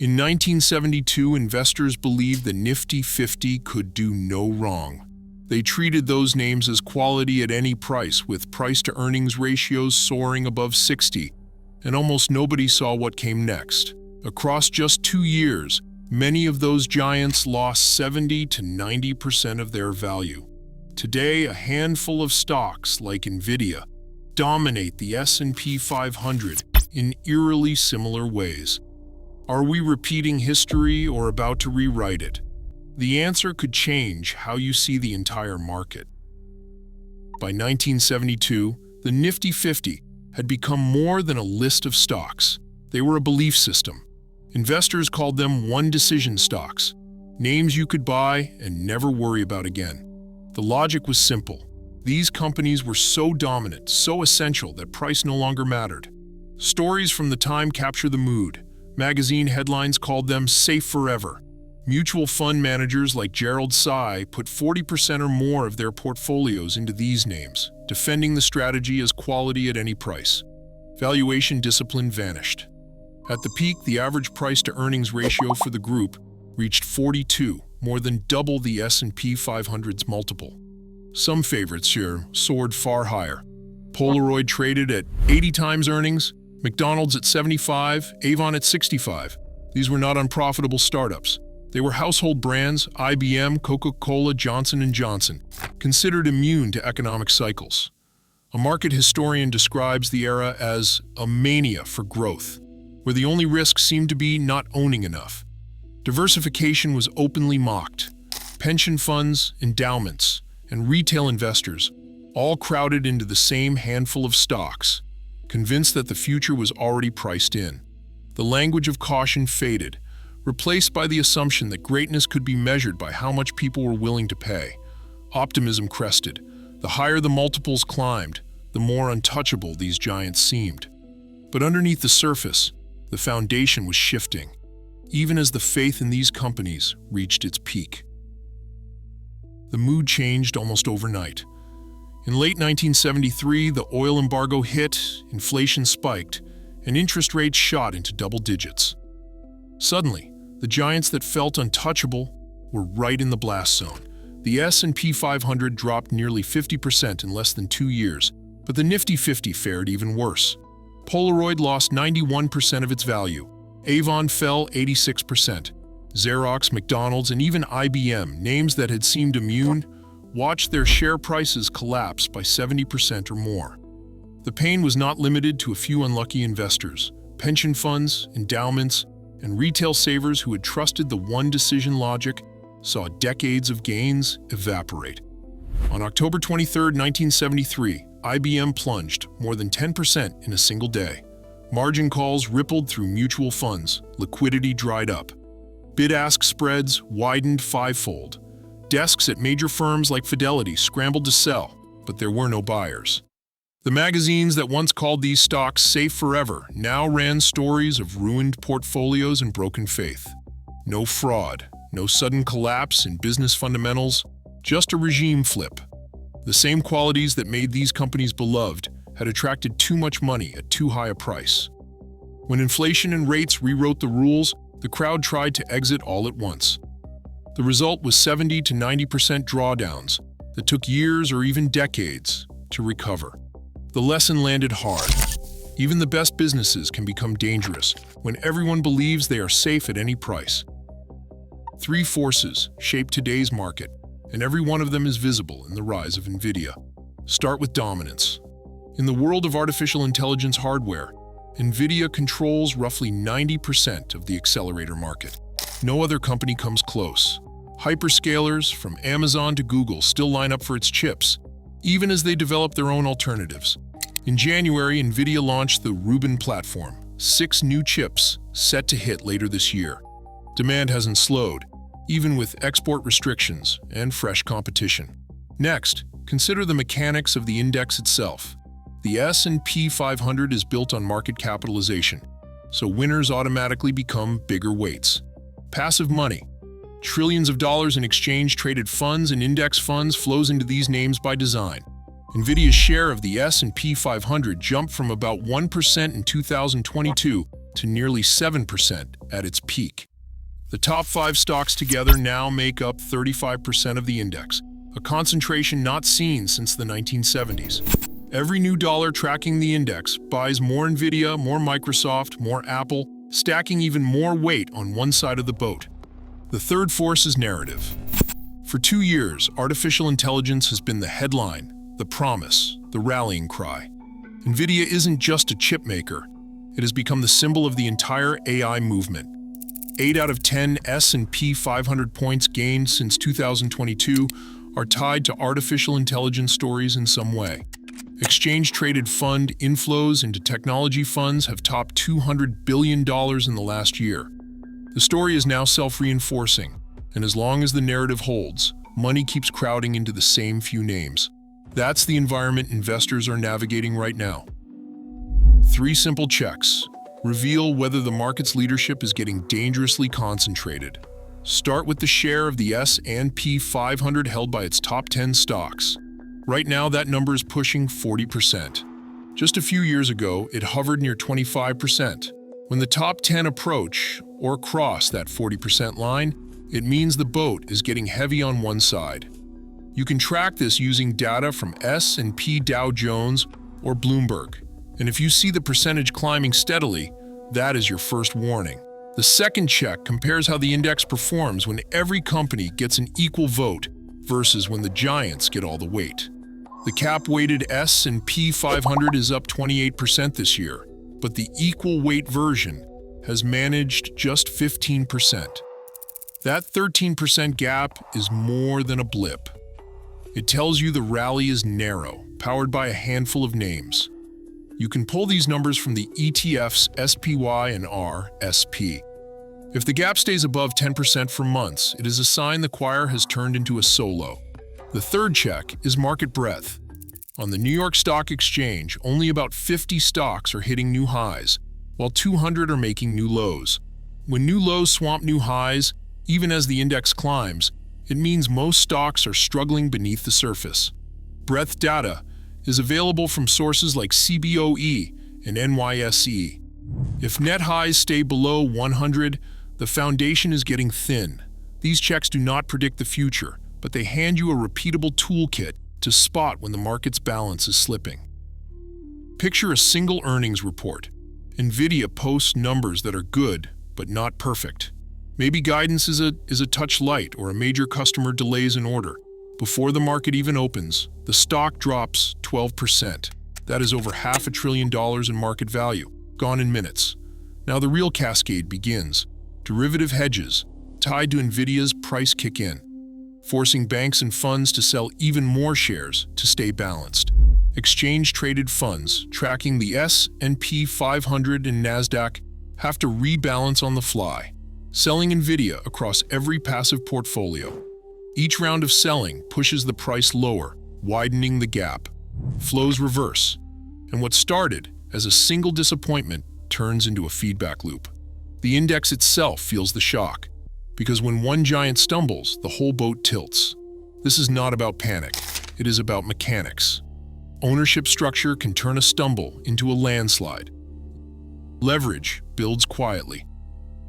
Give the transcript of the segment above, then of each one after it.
In 1972, investors believed the NiftyFifty could do no wrong. They treated those names as quality at any price, with price-to-earnings ratios soaring above 60, and almost nobody saw what came next. Across just 2 years, many of those giants lost 70 to 90% of their value. Today, a handful of stocks, like NVIDIA, dominate the S&P 500 in eerily similar ways. Are we repeating history or about to rewrite it? The answer could change how you see the entire market. By 1972, the NiftyFifty had become more than a list of stocks. They were a belief system. Investors called them one-decision stocks, names you could buy and never worry about again. The logic was simple. These companies were so dominant, so essential that price no longer mattered. Stories from the time capture the mood. Magazine headlines called them safe forever. Mutual fund managers like Gerald Sy put 40% or more of their portfolios into these names, defending the strategy as quality at any price. Valuation discipline vanished. At the peak, the average price-to-earnings ratio for the group reached 42, more than double the S&P 500's multiple. Some favorites here soared far higher. Polaroid traded at 80 times earnings, McDonald's at 75, Avon at 65. These were not unprofitable startups. They were household brands, IBM, Coca-Cola, Johnson & Johnson, considered immune to economic cycles. A market historian describes the era as a mania for growth, where the only risk seemed to be not owning enough. Diversification was openly mocked. Pension funds, endowments, and retail investors all crowded into the same handful of stocks, convinced that the future was already priced in. The language of caution faded, replaced by the assumption that greatness could be measured by how much people were willing to pay. Optimism crested. The higher the multiples climbed, the more untouchable these giants seemed. But underneath the surface, the foundation was shifting, even as the faith in these companies reached its peak. The mood changed almost overnight. In late 1973, the oil embargo hit, inflation spiked, and interest rates shot into double digits. Suddenly, the giants that felt untouchable were right in the blast zone. The S&P 500 dropped nearly 50% in less than 2 years, but the NiftyFifty fared even worse. Polaroid lost 91% of its value. Avon fell 86%. Xerox, McDonald's, and even IBM, names that had seemed immune, watched their share prices collapse by 70% or more. The pain was not limited to a few unlucky investors. Pension funds, endowments, and retail savers who had trusted the one-decision logic saw decades of gains evaporate. On October 23, 1973, IBM plunged more than 10% in a single day. Margin calls rippled through mutual funds, liquidity dried up. Bid-ask spreads widened fivefold. Desks at major firms like Fidelity scrambled to sell, but there were no buyers. The magazines that once called these stocks safe forever now ran stories of ruined portfolios and broken faith. No fraud, no sudden collapse in business fundamentals, just a regime flip. The same qualities that made these companies beloved had attracted too much money at too high a price. When inflation and rates rewrote the rules, the crowd tried to exit all at once. The result was 70 to 90% drawdowns that took years or even decades to recover. The lesson landed hard. Even the best businesses can become dangerous when everyone believes they are safe at any price. 3 forces shape today's market, and every one of them is visible in the rise of NVIDIA. Start with dominance. In the world of artificial intelligence hardware, NVIDIA controls roughly 90% of the accelerator market. No other company comes close. Hyperscalers, from Amazon to Google, still line up for its chips, even as they develop their own alternatives. In January, NVIDIA launched the Rubin platform, 6 new chips set to hit later this year. Demand hasn't slowed, even with export restrictions and fresh competition. Next, consider the mechanics of the index itself. The S&P 500 is built on market capitalization, so winners automatically become bigger weights. Passive money. Trillions of dollars in exchange-traded funds and index funds flows into these names by design. NVIDIA's share of the S&P 500 jumped from about 1% in 2022 to nearly 7% at its peak. The top 5 stocks together now make up 35% of the index, a concentration not seen since the 1970s. Every new dollar tracking the index buys more NVIDIA, more Microsoft, more Apple, stacking even more weight on one side of the boat. The third force is narrative. For 2 years, artificial intelligence has been the headline, the promise, the rallying cry. NVIDIA isn't just a chip maker. It has become the symbol of the entire AI movement. 8 out of 10 S&P 500 points gained since 2022 are tied to artificial intelligence stories in some way. Exchange-traded fund inflows into technology funds have topped $200 billion in the last year. The story is now self-reinforcing, and as long as the narrative holds, money keeps crowding into the same few names. That's the environment investors are navigating right now. 3 simple checks reveal whether the market's leadership is getting dangerously concentrated. Start with the share of the S&P 500 held by its top 10 stocks. Right now, that number is pushing 40%. Just a few years ago, it hovered near 25%. When the top 10 approach or cross that 40% line, it means the boat is getting heavy on one side. You can track this using data from S&P Dow Jones or Bloomberg. And if you see the percentage climbing steadily, that is your first warning. The second check compares how the index performs when every company gets an equal vote versus when the giants get all the weight. The cap-weighted S&P 500 is up 28% this year, but the equal weight version has managed just 15%. That 13% gap is more than a blip. It tells you the rally is narrow, powered by a handful of names. You can pull these numbers from the ETFs SPY and RSP. If the gap stays above 10% for months, it is a sign the choir has turned into a solo. The third check is market breadth. On the New York Stock Exchange, only about 50 stocks are hitting new highs, while 200 are making new lows. When new lows swamp new highs, even as the index climbs, it means most stocks are struggling beneath the surface. Breadth data is available from sources like CBOE and NYSE. If net highs stay below 100, the foundation is getting thin. These checks do not predict the future, but they hand you a repeatable toolkit to spot when the market's balance is slipping. Picture a single earnings report. NVIDIA posts numbers that are good, but not perfect. Maybe guidance is a touch light or a major customer delays an order. Before the market even opens, the stock drops 12%. That is over $500 billion in market value, gone in minutes. Now the real cascade begins. Derivative hedges, tied to NVIDIA's price kick in, forcing banks and funds to sell even more shares to stay balanced. Exchange-traded funds, tracking the S&P 500 and NASDAQ, have to rebalance on the fly, selling NVIDIA across every passive portfolio. Each round of selling pushes the price lower, widening the gap. Flows reverse, and what started as a single disappointment turns into a feedback loop. The index itself feels the shock, because when one giant stumbles, the whole boat tilts. This is not about panic, it is about mechanics. Ownership structure can turn a stumble into a landslide. Leverage builds quietly.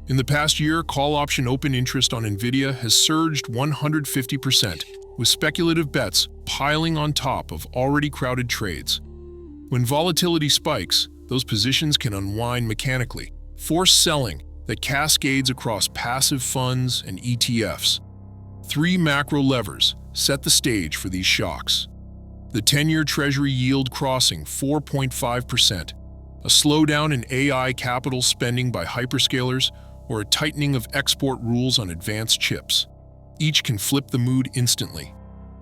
In the past year, call option open interest on NVIDIA has surged 150%, with speculative bets piling on top of already crowded trades. When volatility spikes, those positions can unwind mechanically, force selling that cascades across passive funds and ETFs. 3 macro levers set the stage for these shocks. The 10-year Treasury yield crossing 4.5%, a slowdown in AI capital spending by hyperscalers, or a tightening of export rules on advanced chips. Each can flip the mood instantly.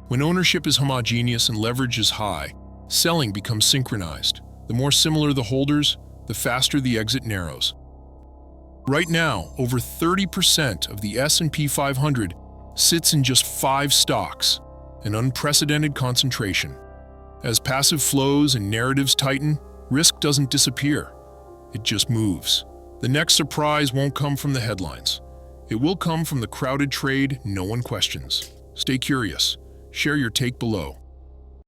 When ownership is homogeneous and leverage is high, selling becomes synchronized. The more similar the holders, the faster the exit narrows. Right now, over 30% of the S&P 500 sits in just 5 stocks, an unprecedented concentration. As passive flows and narratives tighten, risk doesn't disappear. It just moves. The next surprise won't come from the headlines. It will come from the crowded trade no one questions. Stay curious. Share your take below.